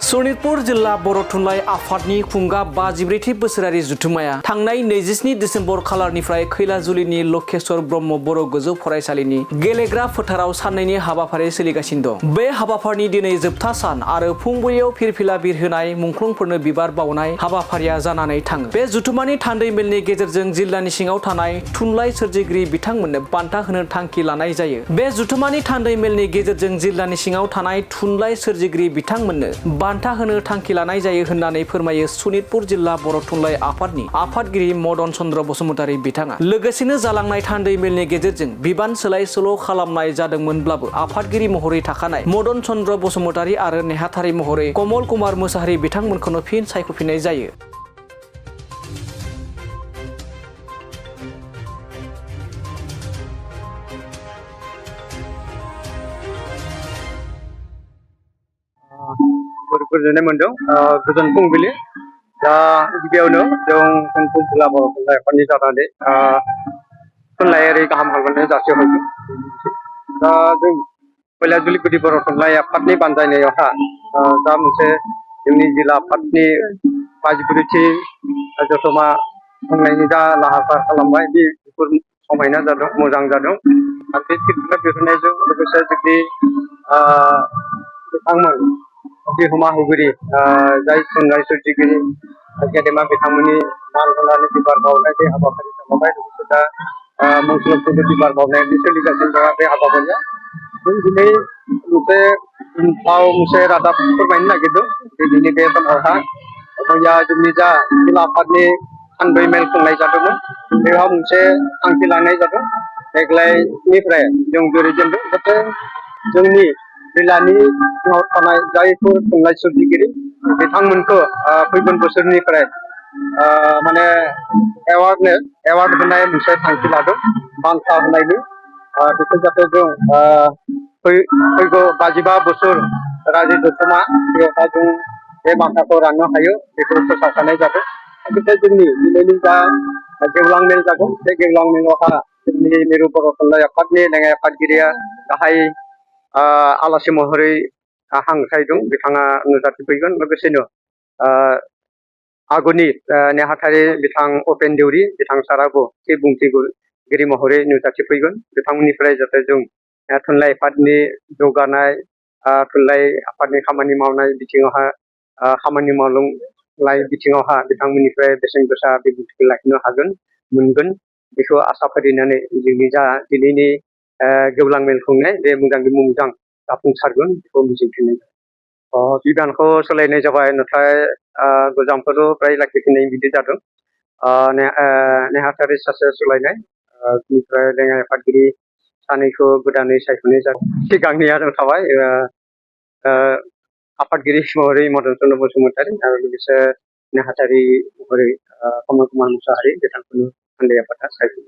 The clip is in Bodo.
सनितपुर जिल्ला बर' थुनलाइ आफादनि खुंगा 53थि बोसोरारि जुथुम्माया थांनाय 27 दिसेम्बर खालारनिफ्राय खैलाजुलिनि लकेश्वर ब्रह्म बर' गोजौ फरायसालिनि गेलेग्रा फोथाराव साननैनि हाबाफारि सोलिगासिनो दं। बे हाबाफारिनि दिनै जोबथा सान आरो फुंबिलियाव फिरफिला बिरहोनाय मुंख्लंफोरनो बिबार बावनाय हाबाफारिया जानानै थाङो। बे जुथुम्मानि थान्दै मेलनि गेजेरजों जिल्लानि सिङाव थानाय थुनलाइ सोरजिगिरि बिथांमोननो बान्था होनो थांखि लानाय जायो। बे जुथुम्मानि थान्दै मेलनि गेजेरजों जिल्लानि सिङाव थानाय थुनलाइ सोरजिगिरि बिथांमोननो बान्था होनो थांखि लानाय जायो होननानै फोरमायो सनितपुर जिल्ला बर' थुनलाइ आफादनि आफादगिरि मदन चन्द्र बसुमतारी बिथाङा। लोगोसेनो जालांनाय थान्दै मेलनि गेजेरजों बिबान सोलाय सोल' खालामनाय जादोंमोनब्लाबो आफादगिरि महरै थाखानाय मदन चन्द्र बसुमतारी आरो नेहाथारि महरै कमल कुमार मुसाहारि बिथांमोनखौनो फिन सायख'फिननाय जायो। गोजोननाय मोनदों गोजोन फुंबिलि दा गिबियावनो जों सनितपुर जिल्ला बर' थुनलाइ आफादनि जानानै थुनलाइयारि गाहाम हामलायनाय जासिहरदों। दा जों खैलाजुलि गुदि बर' थुनलाइ आफादनि बानजायनायावहा दा मोनसे जोंनि जिल्ला आफादनि 53थि जथुम्मा खुंनायनि जा लाहार फाहार खालामबाय बेफोर समायना जादों, मोजां जादों। आरो बे फिरफिला बिरहोनायजों लोगोसे जोंनि बिथांमोन बिहोमा होगिरि जाय थुनलाइ सोरजिगिरि गेदेमा बिथांमोननि मान होनानै बिबार बावनाय बे हाबाफारि जालांबाय। लोगोसे दा मुंख्लंफोरनो बिबार बावनाय सोलिगासिनो दङ बे हाबाफारिया। जों दिनै मोनसे रादाब फोरमायनो नागिरदों। दिनैनि बे समावहा मैया जोंनि जा जिल्ला आफादनि सानब्रै मेल खुंनाय जादोंमोन। बेयाव मोनसे थांखि लानाय जादों। देग्लायनिफ्राय जों जुरिजेनदों जाहाथे जोंनि जिल्लानि सिङाव थानाय जायफोर थुनलाइ सोरजिगिरि बिथांमोनखौ फैगोन बोसोरनिफ्राय माने एवार्ड होनाय मोनसे थांखि लादों बान्था होनायनि। बेखौ जाहाथे जों फैगौ 55 बोसोर रायजो जथुम्मा बेवहाय जों बे बान्थाखौ राननो हायो बेखौ फोसावखानाय जादों। बेनिफ्राय जोंनि दिनैनि जा गेवलां मेल जागोन बे गेवलां मेलावहा जोंनि मिरु बर' थुनलाइ आफादनि लेङाइ आफादगिरिया गाहाय आलासि महरै हांख्रायदों। बिथाङा नुजाथिफैगोन। लोगोसेनो आगुनि नेहाथारि बिथां उपेन देउरि बिथां साराबो बुंथिगिरि महरै नुजाथिफैगोन। बिथांमोननिफ्राय जाहाथे जों थुनलाइ आफादनि जौगानाय थुनलाइ आफादनि खामानि मावनाय बिथिङावहा खामानि मावलांनाय बिथिङावहा बिथांमोननिफ्राय बेसेन गोसा बिबुंथिखौ लाखिनो हागोन मोनगोन बेखौ आसा फारिनानै जोंनि जा दिनैनि गेवलां मेल खुंनाय बे मोजाङै मोजां जाफुंसारगोन बेखौ मिजिंथिनाय बिबानखौ सोलायनाय जाबाय। नाथाय गोजामखौथ' फ्राय लाखिफिननाय बिदि जादों। नेहाथारि सासे सोलायनाय बेनिफ्राय लेङाइ आफादगिरि सानैखौ गोदानै सायख'नाय जादों। सिगांनिया थाबाय आफादगिरि महरै मदन चन्द्र बसुमतारी आरो लोगोसे नेहाथारि महरै कमल कुमार मुसाहारि बिथांखौनो थुनलाइ आफादा सायख'दों।